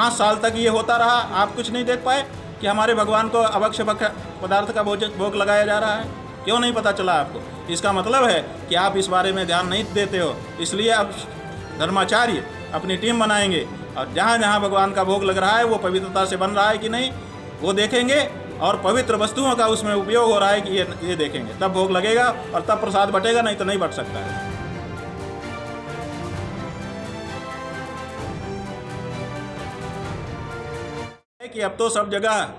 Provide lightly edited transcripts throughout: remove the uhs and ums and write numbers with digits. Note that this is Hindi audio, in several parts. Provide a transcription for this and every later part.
5 साल तक ये होता रहा, आप कुछ नहीं देख पाए कि हमारे भगवान को अभक्ष्य पदार्थ का भोग लगाया जा रहा है? क्यों नहीं पता चला आपको? इसका मतलब है कि आप इस बारे में ध्यान नहीं देते हो। इसलिए अब धर्माचार्य अपनी टीम बनाएंगे और जहाँ जहाँ भगवान का भोग लग रहा है वो पवित्रता से बन रहा है कि नहीं वो देखेंगे, और पवित्र वस्तुओं का उसमें उपयोग हो रहा है कि ये देखेंगे, तब भोग लगेगा और तब प्रसाद बटेगा, नहीं तो नहीं बट सकता है। कि अब तो सब जगह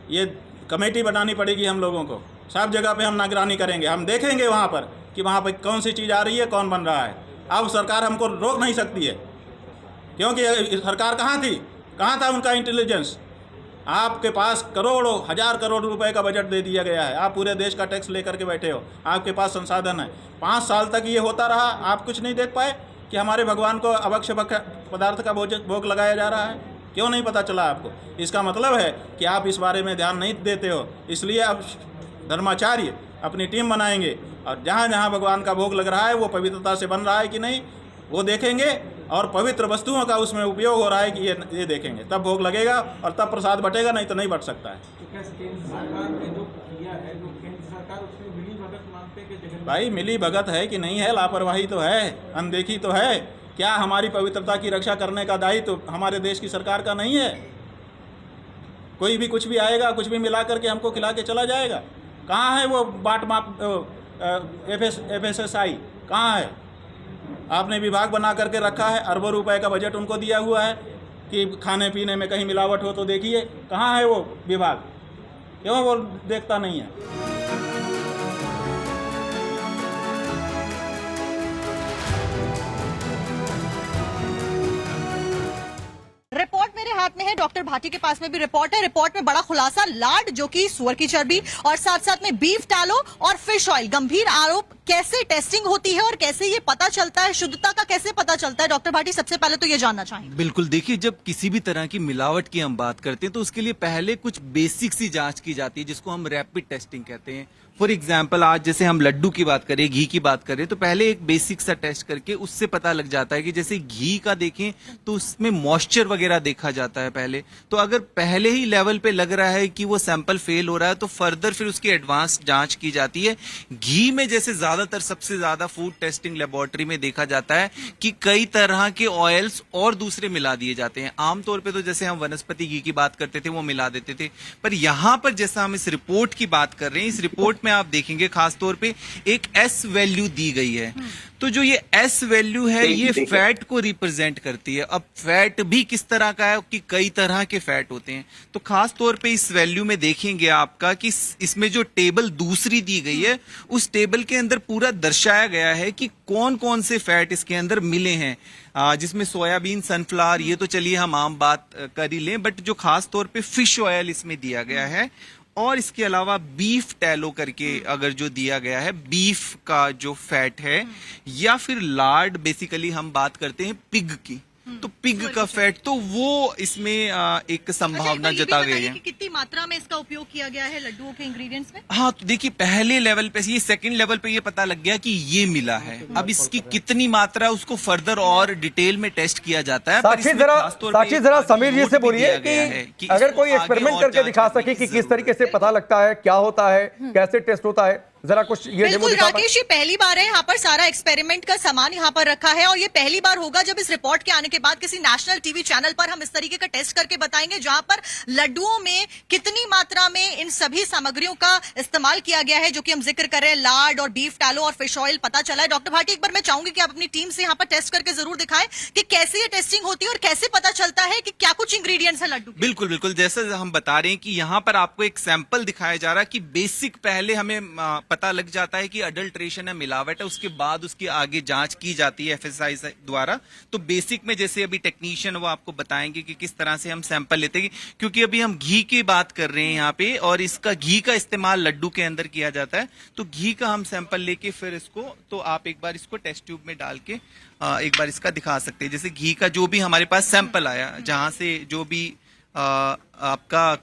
ये कमेटी बनानी पड़ेगी हम लोगों को, सब जगह पे हम निगरानी करेंगे, हम देखेंगे वहाँ पर कि वहाँ पर कौन सी चीज़ आ रही है, कौन बन रहा है। अब सरकार हमको रोक नहीं सकती है, क्योंकि सरकार कहाँ थी, कहाँ था उनका इंटेलिजेंस? आपके पास करोड़ों हजार करोड़ रुपए का बजट दे दिया गया है, आप पूरे देश का टैक्स लेकर के बैठे हो, आपके पास संसाधन है। 5 साल तक ये होता रहा, आप कुछ नहीं देख पाए कि हमारे भगवान को अभक्ष्य पदार्थ का भोग लगाया जा रहा है? क्यों नहीं पता चला आपको? इसका मतलब है कि आप इस बारे में ध्यान नहीं देते हो। इसलिए अब धर्माचार्य अपनी टीम बनाएंगे और जहाँ जहाँ भगवान का भोग लग रहा है वो पवित्रता से बन रहा है कि नहीं वो देखेंगे, और पवित्र वस्तुओं का उसमें उपयोग हो रहा है कि ये देखेंगे, तब भोग लगेगा और तब प्रसाद बटेगा, नहीं तो नहीं बट सकता है। तो क्या केंद्र सरकार ने जो किया है, जो केंद्र सरकार उसमें मिली भगत मानते हैं कि जगह भाई मिली भगत है कि नहीं है, लापरवाही तो है, अनदेखी तो है। क्या हमारी पवित्रता की रक्षा करने का दायित्व तो हमारे देश की सरकार का नहीं है? कोई भी कुछ भी आएगा, कुछ भी मिला करके हमको खिला के चला जाएगा। कहाँ है वो बाट माप FSSAI कहाँ है? आपने विभाग बना करके रखा है, अरबों रुपए का बजट उनको दिया हुआ है कि खाने पीने में कहीं मिलावट हो तो देखिए। कहाँ है वो विभाग? क्यों वो देखता नहीं है? रिपोर्ट मेरे हाथ में है, डॉक्टर भाटी के पास में भी रिपोर्ट है। रिपोर्ट में बड़ा खुलासा, लाड जो कि सुअर की चर्बी और साथ साथ में बीफ टैलो और फिश ऑयल, गंभीर आरोप। कैसे टेस्टिंग होती है और कैसे ये पता चलता है, शुद्धता का कैसे पता चलता है? डॉक्टर भाटी सबसे पहले तो ये जानना चाहेंगे। बिल्कुल, देखिए जब किसी भी तरह की मिलावट की हम बात करते हैं तो उसके लिए पहले कुछ बेसिक सी जांच की जाती है जिसको हम रैपिड टेस्टिंग कहते हैं। फॉर एग्जाम्पल आज जैसे हम लड्डू की बात करें, घी की बात करें, तो पहले एक बेसिक सा टेस्ट करके उससे पता लग जाता है कि जैसे घी का देखें तो उसमें मॉइस्चर वगैरह देखा जाता है पहले। तो अगर पहले ही लेवल पे लग रहा है कि वो सैंपल फेल हो रहा है तो फर्दर फिर उसकी एडवांस जांच की जाती है। घी में जैसे ज्यादातर सबसे ज्यादा फूड टेस्टिंग लेबोरेटरी में देखा जाता है कि कई तरह के ऑयल्स और दूसरे मिला दिए जाते हैं। आमतौर पे तो जैसे हम वनस्पति घी की बात करते थे वो मिला देते थे, पर यहां पर जैसा हम इस रिपोर्ट की बात कर रहे हैं, इस रिपोर्ट में आप देखेंगे खास तौर पे एक एस वैल्यू दी गई है। तो जो ये एस वैल्यू है ये फैट को रिप्रेजेंट करती है। अब फैट भी किस तरह का है कि कई तरह के फैट होते हैं, तो खास तौर पे इस वैल्यू में देखेंगे आपका कि इसमें जो टेबल दूसरी दी गई है उस टेबल के अंदर पूरा दर्शाया गया है कि कौन कौन से फैट इसके अंदर मिले हैं, जिसमें सोयाबीन, सनफ्लावर, ये तो चलिए हम आम बात कर ही लें, बट जो खास तौर पे फिश ऑयल इसमें दिया गया है। और इसके अलावा बीफ टैलो करके अगर जो दिया गया है, बीफ का जो फैट है, या फिर लार्ड, बेसिकली हम बात करते हैं पिग की, तो पिग का फैट, तो वो इसमें एक संभावना जता गई है। कितनी मात्रा में इसका उपयोग किया गया है लड्डुओं के इंग्रेडिएंट्स में? हाँ, तो देखिए पहले लेवल पे, ये सेकंड लेवल पे ये पता लग गया कि ये मिला है। अब इसकी कितनी मात्रा उसको फर्दर और डिटेल में टेस्ट किया जाता है। साक्षी जरा समीर जी से बोलिए कि अगर कोई एक्सपेरिमेंट करके दिखा सके कि किस तरीके से पता लगता है, क्या होता है, कैसे टेस्ट होता है, जरा कुछ ये बिल्कुल राकेश, ये पहली बार है यहाँ पर सारा एक्सपेरिमेंट का सामान यहाँ पर रखा है, और ये पहली बार होगा जब इस रिपोर्ट के आने के बाद किसी नेशनल टीवी चैनल पर हम इस तरीके का टेस्ट करके बताएंगे जहां पर लड्डुओं में कितनी मात्रा में इन सभी सामग्रियों का इस्तेमाल किया गया है, जो कि हम जिक्र कर रहे हैं, लार्ड और बीफ टैलो और फिश ऑयल, पता चला है। डॉक्टर भाटी, एक बार मैं चाहूंगी कि आप अपनी टीम से यहाँ पर टेस्ट करके जरूर दिखाएं कि कैसे ये टेस्टिंग होती है और कैसे पता चलता है कि क्या कुछ इंग्रेडिएंट्स है लड्डू। बिल्कुल बिल्कुल, जैसे हम बता रहे हैं कि यहाँ पर आपको एक सैंपल दिखाया जा रहा है कि बेसिक पहले हमें पता लग जाता है कि अडल्ट्रेशन है, मिलावट है, उसके बाद उसकी आगे जांच की जाती है FSSAI द्वारा। तो बेसिक में जैसे अभी टेक्नीशियन वो आपको बताएंगे कि किस तरह से हम सैंपल लेते हैं, क्योंकि अभी हम घी की बात कर रहे हैं यहाँ पे, और इसका घी का इस्तेमाल लड्डू के अंदर किया जाता है। तो घी का हम सैंपल लेके फिर इसको, तो आप एक बार इसको टेस्ट ट्यूब में डाल के एक बार इसका दिखा सकते हैं। जैसे घी का जो भी हमारे पास सैंपल आया, जहां से जो भी आपका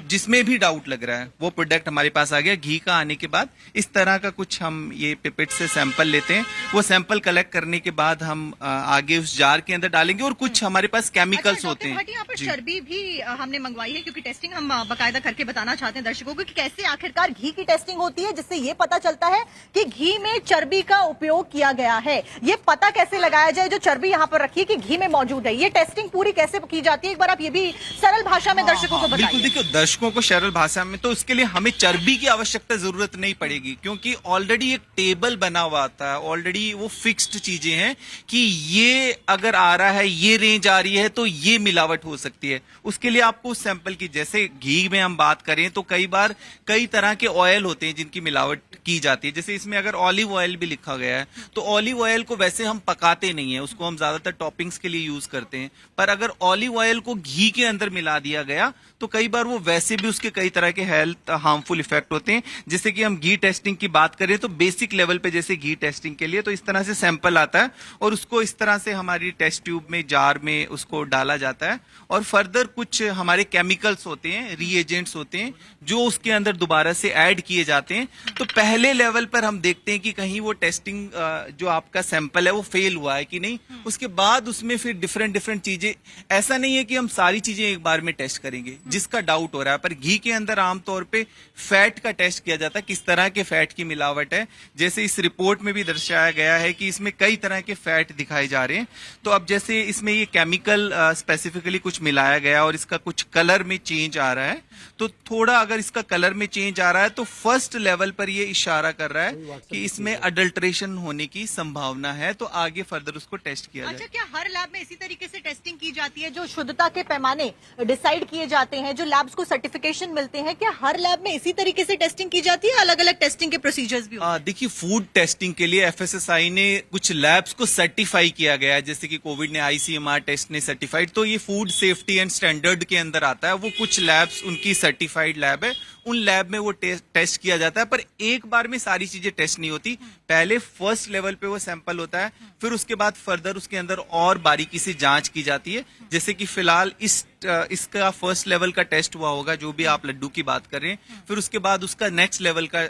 जिसमें भी डाउट लग रहा है वो प्रोडक्ट हमारे पास आ गया। घी का आने के बाद इस तरह का कुछ हम ये पिपेट से सैंपल लेते हैं, वो सैंपल कलेक्ट करने के बाद हम आगे उस जार के अंदर डालेंगे और कुछ हमारे पास केमिकल्स होते हैं। यहाँ पर चर्बी भी हमने मंगवाई है, क्योंकि टेस्टिंग हम बाकायदा करके बताना चाहते हैं दर्शकों को कि कैसे आखिरकार घी की टेस्टिंग होती है, जिससे ये पता चलता है कि घी में चर्बी का उपयोग किया गया है। ये पता कैसे लगाया जाए जो चर्बी यहाँ पर रखी है कि घी में मौजूद है, ये टेस्टिंग पूरी कैसे की जाती है, एक बार आप ये भी सरल भाषा में दर्शकों को बताइए। बिल्कुल, देखिए दर्शकों को सरल भाषा में, तो उसके लिए हमें चर्बी की आवश्यकता जरूरत नहीं पड़ेगी, क्योंकि ऑलरेडी एक टेबल बना हुआ आता है, ऑलरेडी वो फिक्स्ड चीजें हैं कि ये अगर आ रहा है, ये रेंज आ रही है तो ये मिलावट हो सकती है। उसके लिए आपको उस सैंपल की, जैसे घी में हम बात करें तो कई बार कई तरह के ऑयल होते हैं जिनकी मिलावट की जाती है। जैसे इसमें अगर ऑलिव ऑयल भी लिखा गया है तो ऑलिव ऑयल को वैसे हम पकाते नहीं है, उसको हम ज्यादातर टॉपिंग्स के लिए यूज करते हैं। पर अगर ऑलिव ऑयल को घी के अंदर मिला दिया गया तो कई बार वो वैसे भी उसके कई तरह के हेल्थ हार्मफुल इफेक्ट होते हैं। जैसे कि हम घी टेस्टिंग की बात करें तो बेसिक लेवल पे जैसे घी टेस्टिंग के लिए तो इस तरह से सैंपल आता है और उसको इस तरह से हमारी टेस्ट ट्यूब में, जार में उसको डाला जाता है और फर्दर कुछ हमारे केमिकल्स होते हैं, रीएजेंट्स होते हैं जो उसके अंदर दोबारा से ऐड किए जाते हैं। तो पहले लेवल पर हम देखते हैं कि कहीं वो टेस्टिंग जो आपका सैंपल है वो फेल हुआ है कि नहीं। उसके बाद उसमें फिर डिफरेंट चीजें, ऐसा नहीं है कि हम सारी चीजें एक बार में टेस्ट करेंगे जिसका डाउट हो रहा है। पर घी के अंदर आमतौर पे फैट का टेस्ट किया जाता है, किस तरह के फैट की मिलावट है। जैसे इस रिपोर्ट में भी दर्शाया गया है कि इसमें कई तरह के फैट दिखाए जा रहे हैं। तो अब जैसे इसमें ये केमिकल स्पेसिफिकली कुछ मिलाया गया और इसका कुछ कलर में चेंज आ रहा है, तो थोड़ा अगर इसका कलर में चेंज आ रहा है तो फर्स्ट लेवल पर ये इशारा कर रहा है कि इसमें अडल्ट्रेशन होने की संभावना है, तो आगे फर्दर उसको टेस्ट किया जाए। अच्छा, क्या हर लैब में इसी तरीके से टेस्टिंग की जाती है? जो शुद्धता के पैमाने डिसाइड किए जाते हैं, जो लैब्स को सर्टिफिकेशन मिलते हैं, क्या हर लैब में इसी तरीके से टेस्टिंग की जाती है? अलग अलग टेस्टिंग के प्रोसीजर्स भी होते हैं? देखिए, फूड टेस्टिंग के लिए एफएसएसआई ने कुछ लैब्स को सर्टिफाई किया गया है, जैसे कि कोविड ने आईसीएमआर टेस्ट ने सर्टिफाइड, तो ये फूड सेफ्टी एंड स्टैंडर्ड के अंदर आता है। वो कुछ लैब्स उनकी सर्टिफाइड लैब है, उन लैब में वो टेस्ट किया जाता है। पर एक बार में सारी चीजें टेस्ट नहीं होती, पहले फर्स्ट लेवल पे वो सैंपल होता है, फिर उसके बाद फर्दर उसके अंदर और बारीकी से जांच की जाती है। जैसे कि फिलहाल इसका फर्स्ट लेवल का टेस्ट हुआ होगा, जो भी आप लड्डू की बात कर रहे हैं, फिर उसके बाद उसका नेक्स्ट लेवल का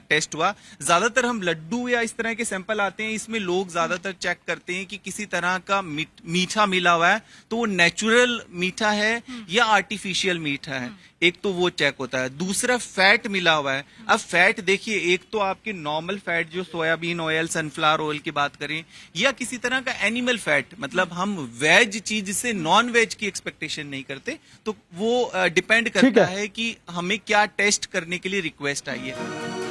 टेस्ट हुआ। ज्यादातर हम लड्डू या इस तरह के सैंपल आते हैं, इसमें लोग ज्यादातर चेक करते हैं कि किसी तरह का मीठा मिला हुआ है तो वो नेचुरल मीठा है या आर्टिफिशियल मीठा है, एक तो वो चेक होता है। दूसरा फैट मिला हुआ है। अब फैट देखिए, एक तो आपके नॉर्मल फैट जो सोयाबीन ऑयल, सनफ्लावर ऑयल की बात करें, या किसी तरह का एनिमल फैट, मतलब हम वेज चीज से नॉन वेज की एक्सपेक्टेशन नहीं करते, तो वो डिपेंड करता है कि हमें क्या टेस्ट करने के लिए रिक्वेस्ट आई है।